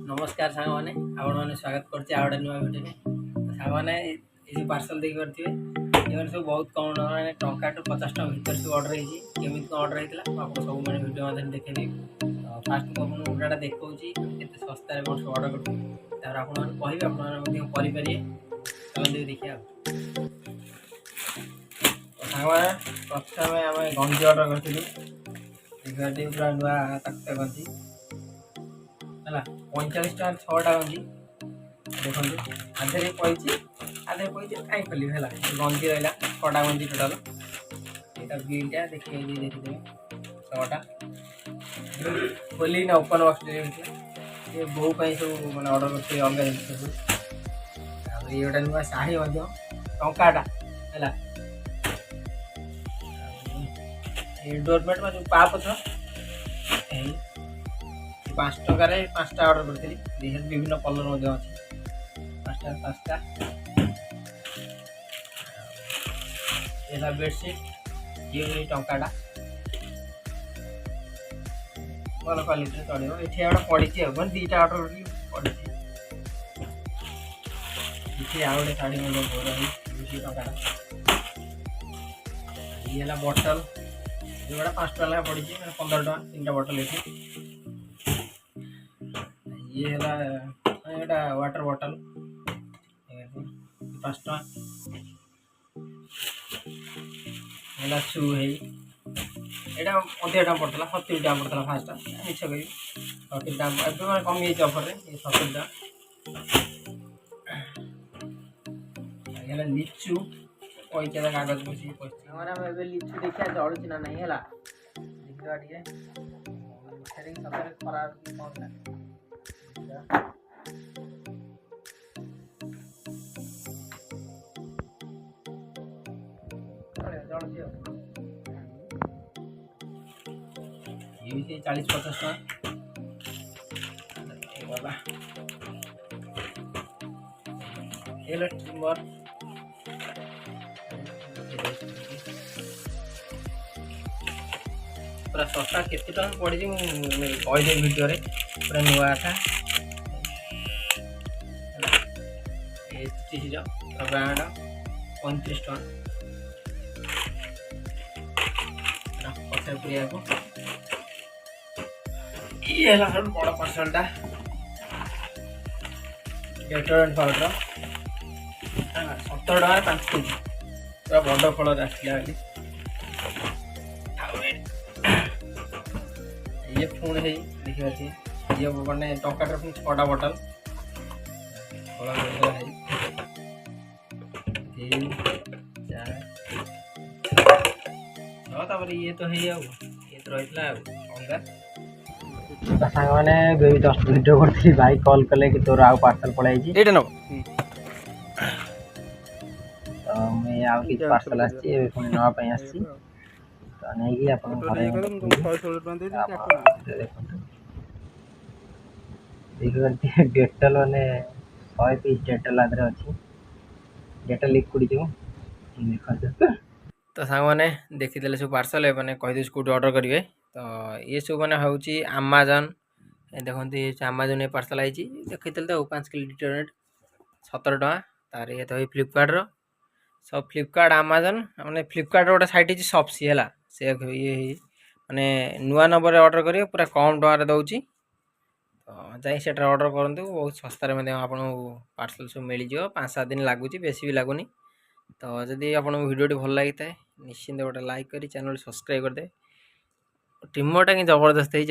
नमस्कार सांग मैंने आपण मैंने स्वागत करते आउट नुआ भिडियो सांग मैंने ये पार्सल देखी पारे सब बहुत कम मैंने टंका टू 50 टका भर सब अर्डर होमी कौन अर्डर होता आप सब मैंने भिडियो मध्य देखेदी फास्ट मुझे मुझाटा देखा के सस्तार कौन सब अर्डर कर आपरे चलते देखिए प्रथम आम गंजी अर्डर करूँ पूरा नुआ ताकता गंजी है 45 टका 6टा गंजी देखो आधे पड़ी आधे पड़ी कहीं खोल है गंजी रहा 6टा गंजी टोटाल यहाँ बिलटा देखिए देखिए 6टा खोली ना ओपन बक्स ये बो सब मैंने अर्डर करते अलग जिन सब ये गोटे नुआ शाढ़ी टाटा है डोरमेट में जो पापच 5 टकार 5टा अर्डर करी विभिन्न कलर अच्छे 5टा ये बेडसीट ये टाटा भल क्वालिटी चलो ये पड़ी मैं 2टा अर्डर पड़ी आउ गए शाढ़ी मतलब टाटा ये बटल जोड़ा 5 टका पड़ी 15 टका 3टा बटल ये है वाटर बॉटल 5 टका शू है यहाँ अधिक टाइम पड़ता 70 टका पड़ता फास्ट मिछ करी 70 टका मैं कमी ऑफर ये 70 टका लिचु पैसा कागज बस मैंने लिचु देखा जड़ुची ना नहीं है देखा सतरे खराब कौन ये भी 40-50 टका ये ट्रिमर पूरा सस्ता केते टका पड़ी कहीदे भिडियो पूरा नुआटा ब्रांड 35 टका पचास पुरिया को ये बड़ पार्सलटा डेटोरेंट पाउडर 17 टका 5 केजी पूरा बड़ फल आसला ये फोन है देखिए ये मैंने टंका 6टा बटल ये तो है ये तो रही अलग सांग मैंने जस्ट वीडियो करती भाई कॉल कले कि तोर आउ पार्सल पड़ाई न तो मैं आउ कि पार्सल आसी नापी आसी तो नहीं आप देखिए डेटल मैंने 100 पीस डेटल आदि अच्छी डेटल लिक्विड जो देखते तो सांग मैंने देखीदे सब पार्सल मैंने कहीदे कौट अर्डर करेंगे तो ये सब मैंने हूँ आमाजन देखते ये आमाजन ये पार्सल आई देखी तो 5 किलो डिटर्जेंट 17 टका तार ये तो फ्लिपकार्ट सब फ्लिपकार्ट आमाजन मैंने फ्लिपकार्ट गोटे साइट है सप्सी है से ये मैंने नुआ नंबर अर्डर करेंगे पूरा कम टकर दूसरी तो जाए अर्डर करूँ बहुत सस्तार आपको पार्सल सब मिल जाए 5-7 दिन लगुच बेसी भी लगुनि तो जदि आपको वीडियो भल लगी था निश्चिंत गोटे लाइक करी चैनल सब्सक्राइब करदे ट्रिमरटा कि जबरदस्त है।